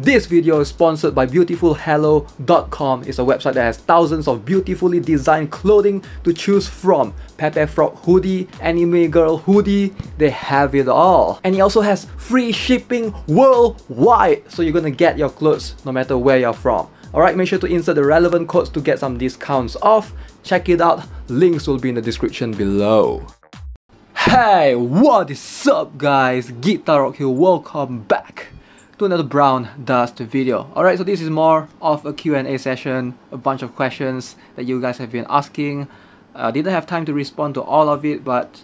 This video is sponsored by beautifulhello.com. It's a website that has thousands of beautifully designed clothing to choose from. Pepe Frog hoodie, anime girl hoodie, they have it all. And it also has free shipping worldwide, so you're gonna get your clothes no matter where you're from. Alright, make sure to insert the relevant codes to get some discounts off. Check it out, links will be in the description below. Hey, what is up guys? Guitar Rock here, welcome back to another Brown Dust video. Alright, so this is more of a Q&A session, a bunch of questions that you guys have been asking. Didn't have time to respond to all of it, but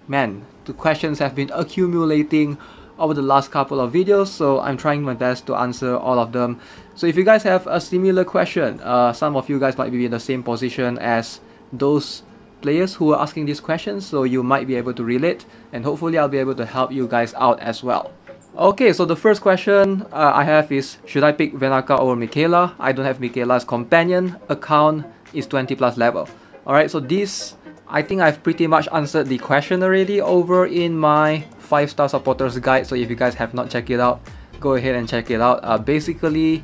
man, the questions have been accumulating over the last couple of videos, so I'm trying my best to answer all of them. So if you guys have a similar question, some of you guys might be in the same position as those players who are asking these questions, so you might be able to relate, and hopefully I'll be able to help you guys out as well. Okay, so the first question I have is, should I pick Wanaka over Michaela? I don't have Michaela's companion account, is 20 plus level. Alright, so this, I think I've pretty much answered the question already over in my 5-star supporters guide, so if you guys have not checked it out, go ahead and check it out. Basically,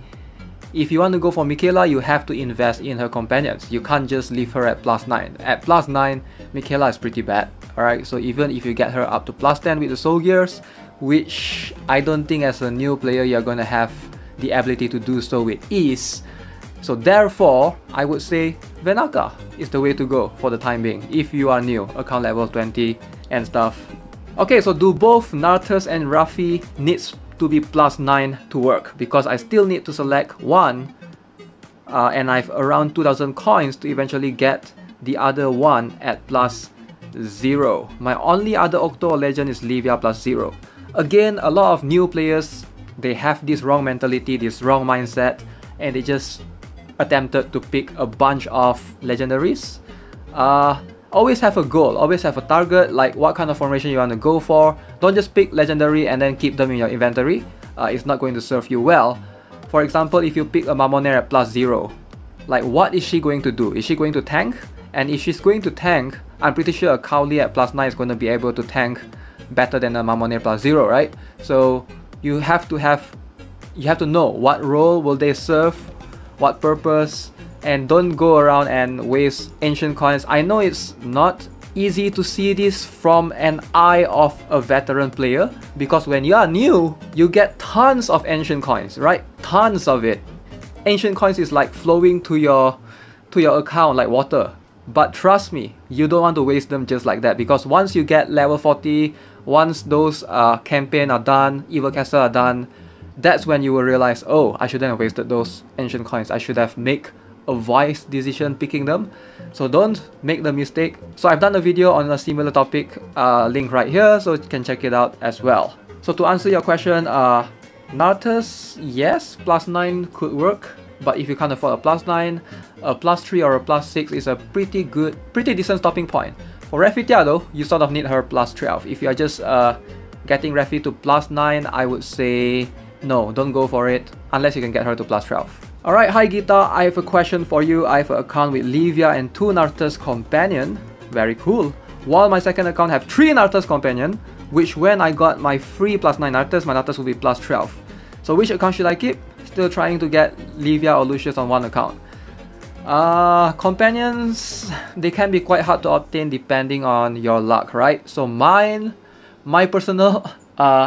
if you want to go for Michaela, you have to invest in her companions. You can't just leave her at +9. At +9, Michaela is pretty bad. Alright, so even if you get her up to +10 with the soul gears, which I don't think as a new player you're gonna have the ability to do so with ease. So therefore, I would say Wanaka is the way to go for the time being if you are new, account level 20 and stuff. Okay, so do both Nartus and Ruffy needs to be +9 to work? Because I still need to select one and I've around 2000 coins to eventually get the other one at +0. My only other Octo or Legend is Livia +0. Again, a lot of new players, they have this wrong mentality, this wrong mindset, and they just attempted to pick a bunch of legendaries. Always have a goal, always have a target, like what kind of formation you want to go for. Don't just pick legendary and then keep them in your inventory. It's not going to serve you well. For example, if you pick a Mamonair at +0, like what is she going to do? Is she going to tank? And if she's going to tank, I'm pretty sure a Cowley at +9 is going to be able to tank better than a Mamonair +0, right? So you have to know what role will they serve, what purpose, and don't go around and waste ancient coins. I know it's not easy to see this from an eye of a veteran player, because when you are new, you get tons of ancient coins, right? Tons of it. Ancient coins is like flowing to your account like water. But trust me, you don't want to waste them just like that, because once you get level 40, once those campaign are done, Evil Castle are done, that's when you will realize, oh, I shouldn't have wasted those ancient coins. I should have made a wise decision picking them. So don't make the mistake. So I've done a video on a similar topic, link right here, so you can check it out as well. So to answer your question, Nartus, yes, +9 could work. But if you can't afford a +9, a +3 or a +6 is a pretty decent stopping point. For Refitia though, you sort of need her +12. If you are just getting Refi to +9, I would say no, don't go for it unless you can get her to +12. Alright, hi Gita, I have a question for you. I have an account with Livia and 2 Nartus companion. Very cool. While my second account have 3 Nartus companion, which when I got my free +9 Nartus, my Nartus will be +12. So which account should I keep? Still trying to get Livia or Lucius on one account. Companions, they can be quite hard to obtain depending on your luck, right? So my personal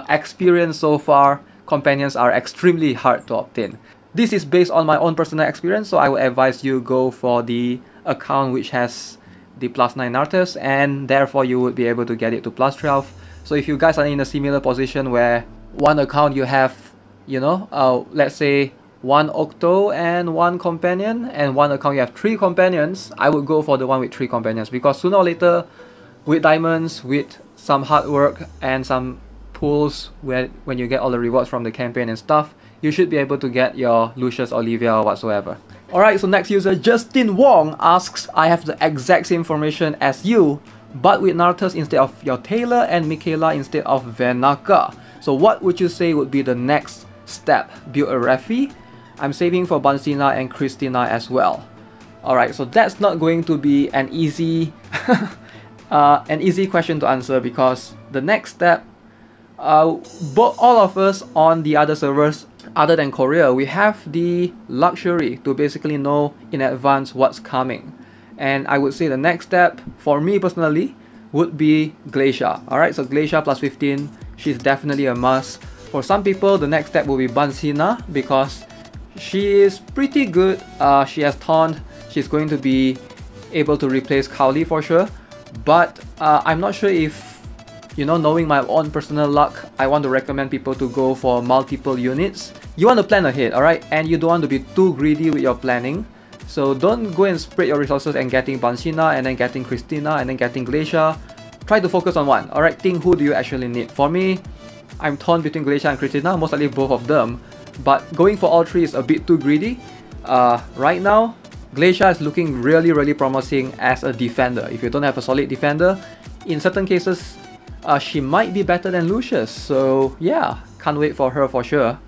experience so far, companions are extremely hard to obtain. This is based on my own personal experience, so I would advise you go for the account which has the +9 Nartus, and therefore you would be able to get it to +12. So if you guys are in a similar position where one account you have, you know, let's say 1 Octo and 1 companion, and one account you have 3 companions, I would go for the one with 3 companions, because sooner or later, with diamonds, with some hard work and some pulls, when you get all the rewards from the campaign and stuff, you should be able to get your Lucius, Olivia, or whatsoever. Alright, so next user Justin Wong asks, I have the exact same formation as you, but with Nartus instead of your Taylor and Michaela instead of Wanaka. So what would you say would be the next step? Build a Refi? I'm saving for Bansina and Christina as well. Alright, so that's not going to be an easy question to answer, because the next step, all of us on the other servers other than Korea, we have the luxury to basically know in advance what's coming. And I would say the next step for me personally would be Glacia. Alright, so Glacia plus 15, she's definitely a must. For some people, the next step will be Bansina because she is pretty good. She has taunt, she's going to be able to replace Cowley for sure. But I'm not sure if, you know, knowing my own personal luck, I want to recommend people to go for multiple units. You want to plan ahead, alright? And you don't want to be too greedy with your planning. So don't go and spread your resources and getting Bansina and then getting Christina and then getting Glacia. Try to focus on one, alright? Think who do you actually need. For me, I'm torn between Glacia and Christina, most likely both of them. But going for all three is a bit too greedy. Right now, Glacia is looking really promising as a defender. If you don't have a solid defender, in certain cases, she might be better than Lucius. So yeah, can't wait for her for sure.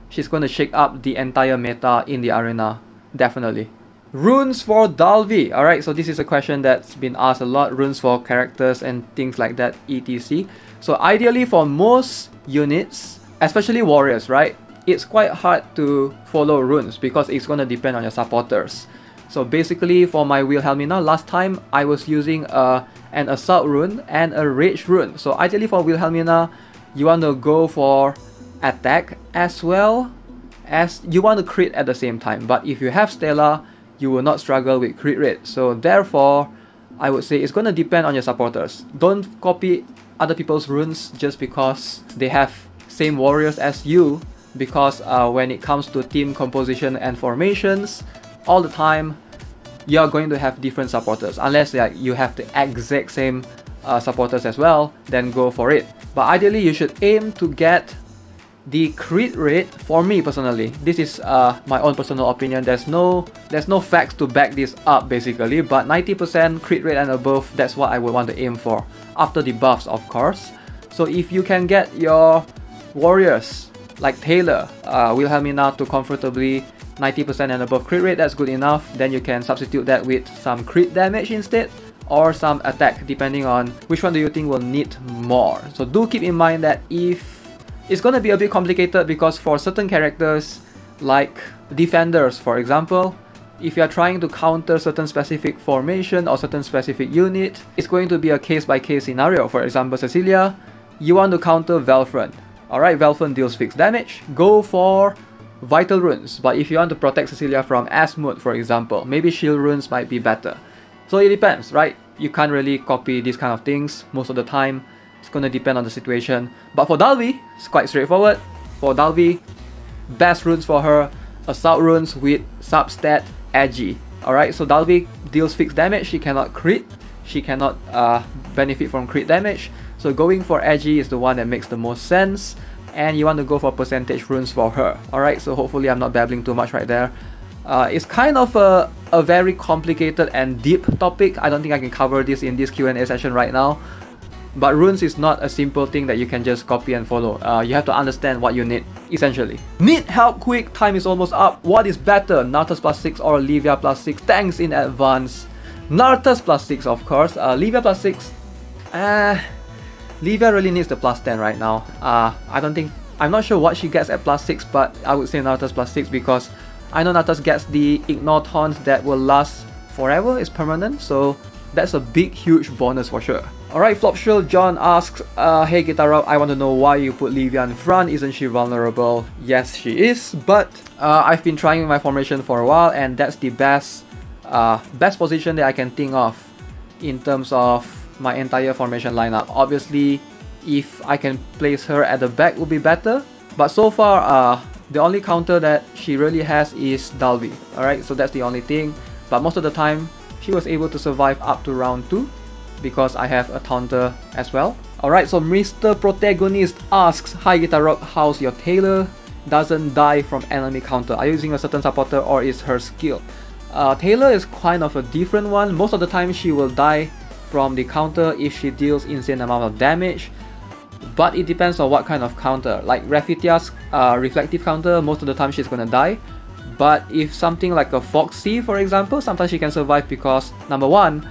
She's going to shake up the entire meta in the arena, definitely. Runes for Dalvi. Alright, so this is a question that's been asked a lot. Runes for characters and things like that, etc. So ideally for most units, especially warriors, right? It's quite hard to follow runes because it's going to depend on your supporters. So basically for my Wilhelmina, last time I was using an assault rune and a rage rune. So ideally for Wilhelmina, you want to go for attack as well as you want to crit at the same time. But if you have Stella, you will not struggle with crit rate. So therefore, I would say it's going to depend on your supporters. Don't copy other people's runes just because they have same warriors as you, because when it comes to team composition and formations, all the time you're going to have different supporters. Unless you have the exact same supporters as well, then go for it. But ideally you should aim to get the crit rate. For me personally, this is my own personal opinion. There's no facts to back this up basically, but 90% crit rate and above, that's what I would want to aim for, after the buffs of course. So if you can get your warriors like Taylor, Wilhelmina to comfortably 90% and above crit rate, that's good enough. Then you can substitute that with some crit damage instead, or some attack, depending on which one do you think will need more. So do keep in mind that if it's gonna be a bit complicated, because for certain characters like defenders for example, if you are trying to counter certain specific formation or certain specific unit, it's going to be a case-by-case scenario. For example, Cecilia, you want to counter Velfrun. Alright, Velfrun deals fixed damage, go for Vital Runes. But if you want to protect Cecilia from Asmode for example, maybe Shield Runes might be better. So it depends, right? You can't really copy these kind of things most of the time. It's gonna depend on the situation. But for Dalvi, it's quite straightforward. For Dalvi, best runes for her, assault runes with substat edgy. Alright, so Dalvi deals fixed damage, she cannot crit, she cannot benefit from crit damage. So going for edgy is the one that makes the most sense. And you want to go for percentage runes for her. Alright, so hopefully I'm not babbling too much right there. It's kind of a very complicated and deep topic. I don't think I can cover this in this Q&A session right now. But runes is not a simple thing that you can just copy and follow. You have to understand what you need, essentially. Need help quick, time is almost up. What is better, Narthas plus 6 or Livia plus 6? Thanks in advance. Narthas plus 6 of course. Livia plus 6. Livia really needs the plus 10 right now. I'm not sure what she gets at plus 6, but I would say Narthas plus 6 because I know Narthas gets the ignore taunt that will last forever, it's permanent, so that's a big huge bonus for sure. Alright, Flopshrill John asks, hey Gitarok, I want to know why you put Livia in front, isn't she vulnerable? Yes, she is, but I've been trying my formation for a while and that's the best position that I can think of in terms of my entire formation lineup. Obviously, if I can place her at the back would be better, but so far the only counter that she really has is Dalvi. Alright, so that's the only thing, but most of the time she was able to survive up to round 2 because I have a taunter as well. Alright, so Mr. Protagonist asks, hi Gitarok, how's your Taylor? Doesn't die from enemy counter. Are you using a certain supporter or is her skill? Taylor is kind of a different one. Most of the time she will die from the counter if she deals insane amount of damage, but it depends on what kind of counter. Like Raphitia's reflective counter, most of the time she's gonna die. But if something like a Foxy for example, sometimes she can survive because number one,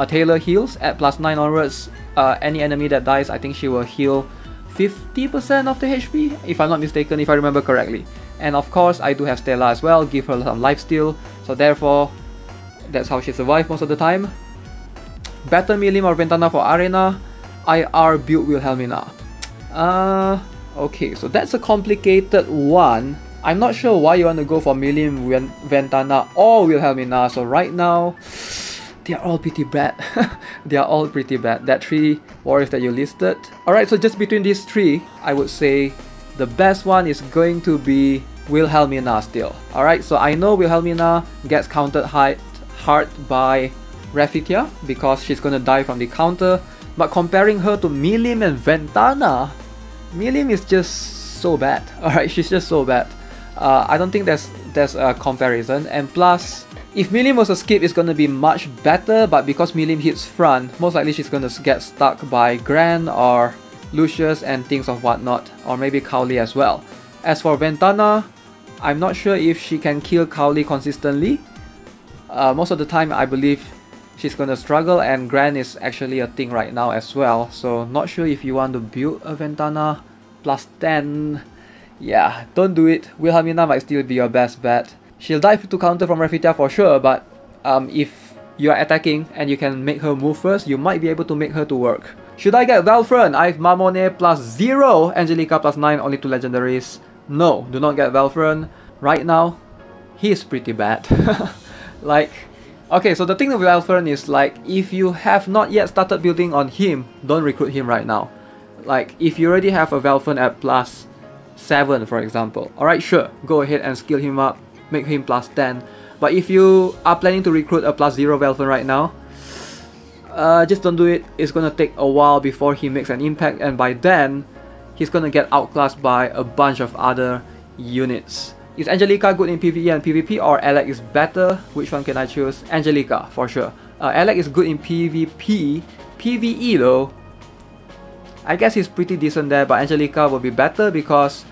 Taylor heals at plus 9 onwards. Any enemy that dies, I think she will heal 50% of the HP, if I'm not mistaken, if I remember correctly. And of course, I do have Stella as well, give her some lifesteal, so therefore, that's how she survives most of the time. Better Milim or Ventana for Arena, IR build Wilhelmina. Okay, so that's a complicated one. I'm not sure why you want to go for Milim, Ventana or Wilhelmina, so right now, they are all pretty bad. They are all pretty bad. That 3 warriors that you listed. Alright, so just between these 3, I would say the best one is going to be Wilhelmina still. Alright, so I know Wilhelmina gets countered hard by Rafitia because she's gonna die from the counter. But comparing her to Milim and Ventana, Milim is just so bad. Alright, she's just so bad. I don't think there's a comparison. And plus, if Milim was a skip, it's gonna be much better, but because Milim hits front, most likely she's gonna get stuck by Gran or Lucius and things of whatnot, or maybe Cowley as well. As for Ventana, I'm not sure if she can kill Cowley consistently. Most of the time, I believe she's gonna struggle, and Gran is actually a thing right now as well, so not sure if you want to build a Ventana plus 10. Yeah, don't do it. Wilhelmina might still be your best bet. She'll die to counter from Rafitia for sure, but if you are attacking and you can make her move first, you might be able to make her to work. Should I get Valfron? I have Mamone plus 0, Angelica plus 9, only 2 legendaries. No, do not get Valfron. Right now, he's pretty bad. Like, okay, so the thing with Valfron is like, if you have not yet started building on him, don't recruit him right now. Like, if you already have a Valfron at plus 7, for example, alright, sure, go ahead and skill him up, make him plus 10. But if you are planning to recruit a plus 0 Valfron right now, just don't do it. It's gonna take a while before he makes an impact, and by then, he's gonna get outclassed by a bunch of other units. Is Angelica good in PvE and PvP, or Alec is better? Which one can I choose? Angelica, for sure. Alec is good in PvP. PvE though, I guess he's pretty decent there, but Angelica will be better because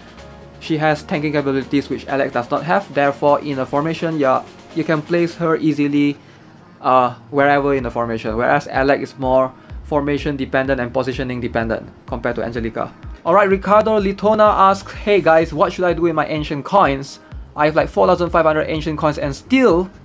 she has tanking abilities which Alex does not have. Therefore, in a formation, you can place her easily wherever in the formation, whereas Alex is more formation dependent and positioning dependent compared to Angelica. Alright, Ricardo Litona asks, hey guys, what should I do with my ancient coins? I have like 4,500 ancient coins and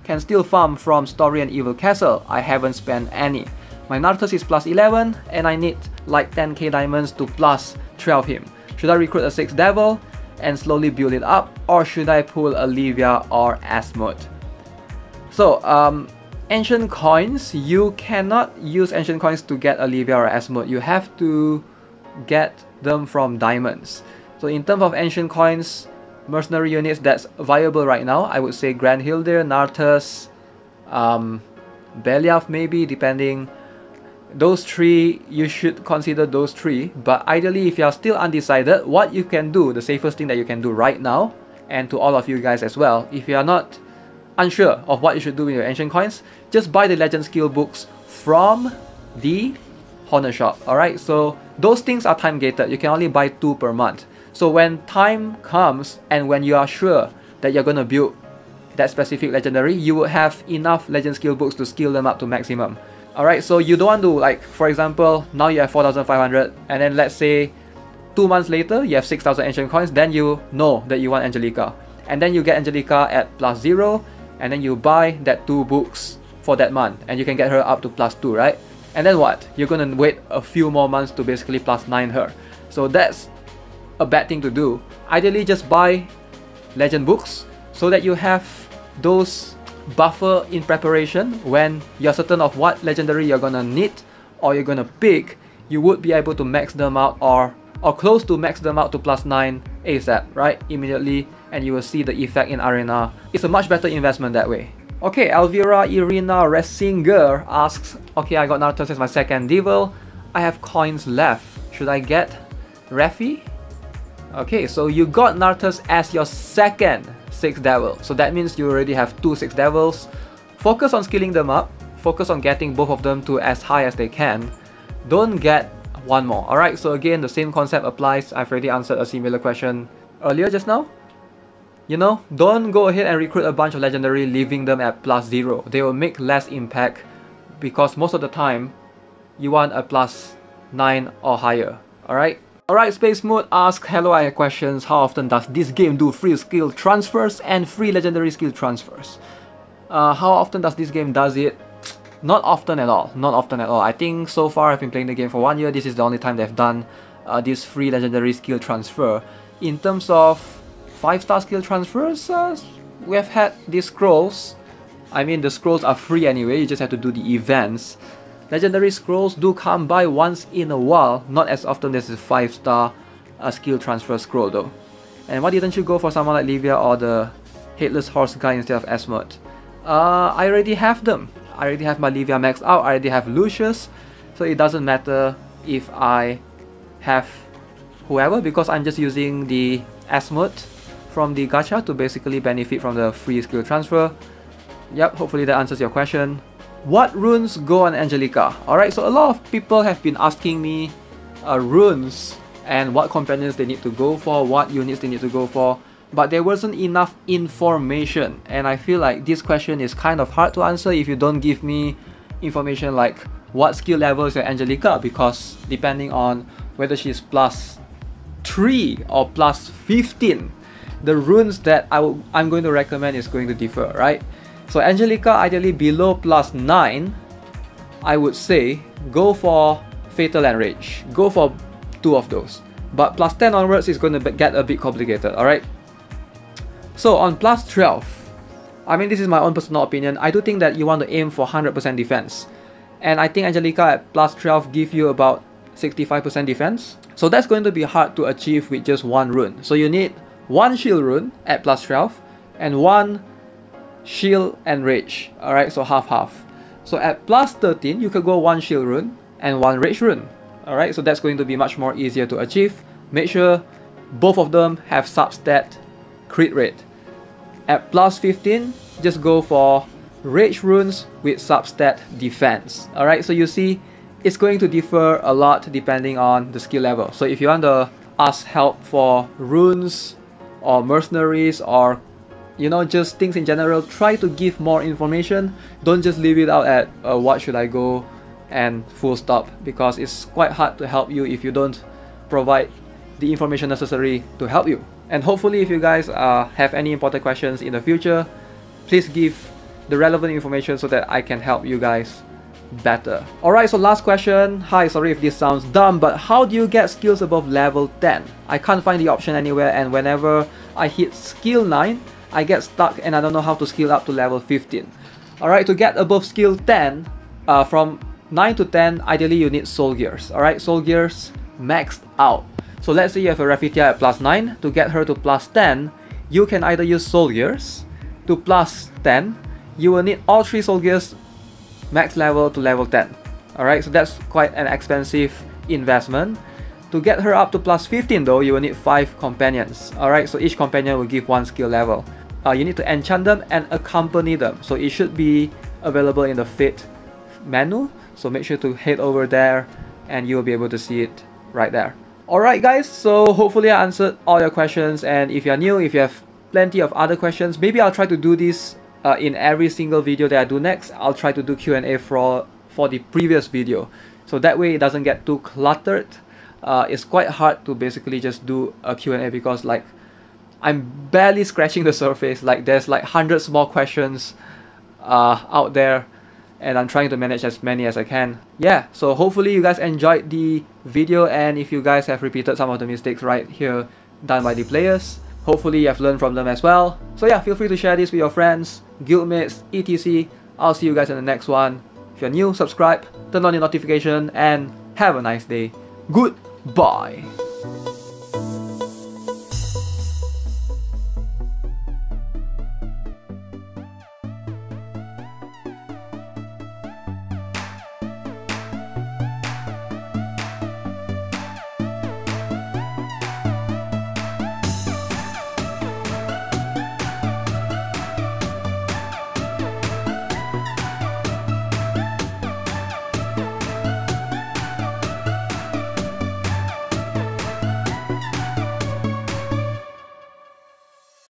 can still farm from Story and Evil Castle. I haven't spent any. My Narcus is plus 11 and I need like 10k diamonds to plus 12 him. Should I recruit a 6th Devil and slowly build it up, or should I pull Olivia or Asmod? So, ancient coins, you cannot use ancient coins to get Olivia or Asmod. You have to get them from diamonds. So in terms of ancient coins, mercenary units that's viable right now, I would say Grand Hildir, Nartus, Beliaf maybe, depending. Those 3, you should consider those 3, but ideally if you are still undecided, what you can do, the safest thing that you can do right now, and to all of you guys as well, if you are not unsure of what you should do with your ancient coins, just buy the legend skill books from the Honor shop. Alright, so those things are time gated. You can only buy 2 per month. So when time comes and when you are sure that you're gonna build that specific legendary, you will have enough legend skill books to skill them up to maximum. Alright, so you don't want to, like, for example, now you have 4,500 and then let's say 2 months later you have 6,000 ancient coins, then you know that you want Angelica. And then you get Angelica at plus 0 and then you buy that 2 books for that month and you can get her up to plus 2, right? And then what? You're gonna wait a few more months to basically plus 9 her. So that's a bad thing to do. Ideally, just buy legend books so that you have those buffer in preparation. When you're certain of what legendary you're gonna need or you're gonna pick, you would be able to max them out or close to max them out to plus 9 ASAP, right? Immediately, and you will see the effect in Arena. It's a much better investment that way. Okay, Elvira Irina Resinger asks, okay, I got Nartus as my 2nd Devil. I have coins left. Should I get Refi? Okay, so you got Nartus as your 2nd 6th Devil. So that means you already have 2 6th Devils. Focus on skilling them up. Focus on getting both of them to as high as they can. Don't get one more. Alright, so again, the same concept applies. I've already answered a similar question earlier just now. You know, don't go ahead and recruit a bunch of legendary leaving them at plus 0. They will make less impact because most of the time you want a plus 9 or higher. Alright? Alright, Space Mode asks, hello, I have questions. How often does this game do free skill transfers and free legendary skill transfers? How often does this game does it? Not often at all. Not often at all. I think so far I've been playing the game for 1 year. This is the only time they've done this free legendary skill transfer. In terms of 5-star skill transfers, we have had these scrolls. I mean, the scrolls are free anyway, you just have to do the events. Legendary scrolls do come by once in a while, not as often as a 5-star skill transfer scroll though. And why didn't you go for someone like Livia or the Headless Horse guy instead of Esmod? I already have them. I already have my Livia maxed out, I already have Lucius, so it doesn't matter if I have whoever, because I'm just using the Esmod from the gacha to basically benefit from the free skill transfer. Yep, hopefully that answers your question. What runes go on Angelica? Alright, so a lot of people have been asking me runes and what companions they need to go for, what units they need to go for, but there wasn't enough information, and I feel like this question is kind of hard to answer if you don't give me information like what skill level is your Angelica, because depending on whether she's plus 3 or plus 15, the runes that I'm going to recommend is going to differ, right? So Angelica, ideally below plus 9, I would say go for Fatal and Rage. Go for 2 of those. But plus 10 onwards is going to get a bit complicated, alright? So on plus 12, I mean, this is my own personal opinion, I do think that you want to aim for 100% defense. And I think Angelica at plus 12 give you about 65% defense. So that's going to be hard to achieve with just one rune. So you need one shield rune at plus 12 and one shield and rage, alright, so half. So at plus 13, you could go one shield rune and one rage rune, alright, so that's going to be much more easier to achieve. Make sure both of them have substat crit rate. At plus 15, just go for rage runes with substat defense, alright, so you see it's going to differ a lot depending on the skill level. So if you want to ask help for runes or mercenaries or just things in general, try to give more information. Don't just leave it out at what should I go and full stop, because it's quite hard to help you if you don't provide the information necessary to help you. And hopefully if you guys have any important questions in the future, please give the relevant information so that I can help you guys better. Alright, so last question. Hi, sorry if this sounds dumb, but how do you get skills above level 10? I can't find the option anywhere, and whenever I hit skill 9, I get stuck and I don't know how to skill up to level 15. Alright, to get above skill 10, from 9 to 10, ideally you need soul gears. Alright, soul gears maxed out. So let's say you have a Rafitia at plus 9. To get her to plus 10, you can either use soul gears. To plus 10, you will need all 3 soul gears max level to level 10. Alright, so that's quite an expensive investment. To get her up to plus 15 though, you will need 5 companions. Alright, so each companion will give 1 skill level. You need to enchant them and accompany them. So it should be available in the Fate menu. So make sure to head over there and you will be able to see it right there. Alright guys, so hopefully I answered all your questions, and if you're new, if you have plenty of other questions, maybe I'll try to do this in every single video that I do next. I'll try to do Q&A for the previous video. So that way it doesn't get too cluttered. It's quite hard to basically just do a Q&A because like I'm barely scratching the surface. Like there's like hundreds more questions out there, and I'm trying to manage as many as I can. Yeah, so hopefully you guys enjoyed the video, and if you guys have repeated some of the mistakes right here done by the players, hopefully you have learned from them as well. So yeah, feel free to share this with your friends, guildmates, etc. I'll see you guys in the next one. If you're new, subscribe, turn on your notification, and have a nice day. Goodbye.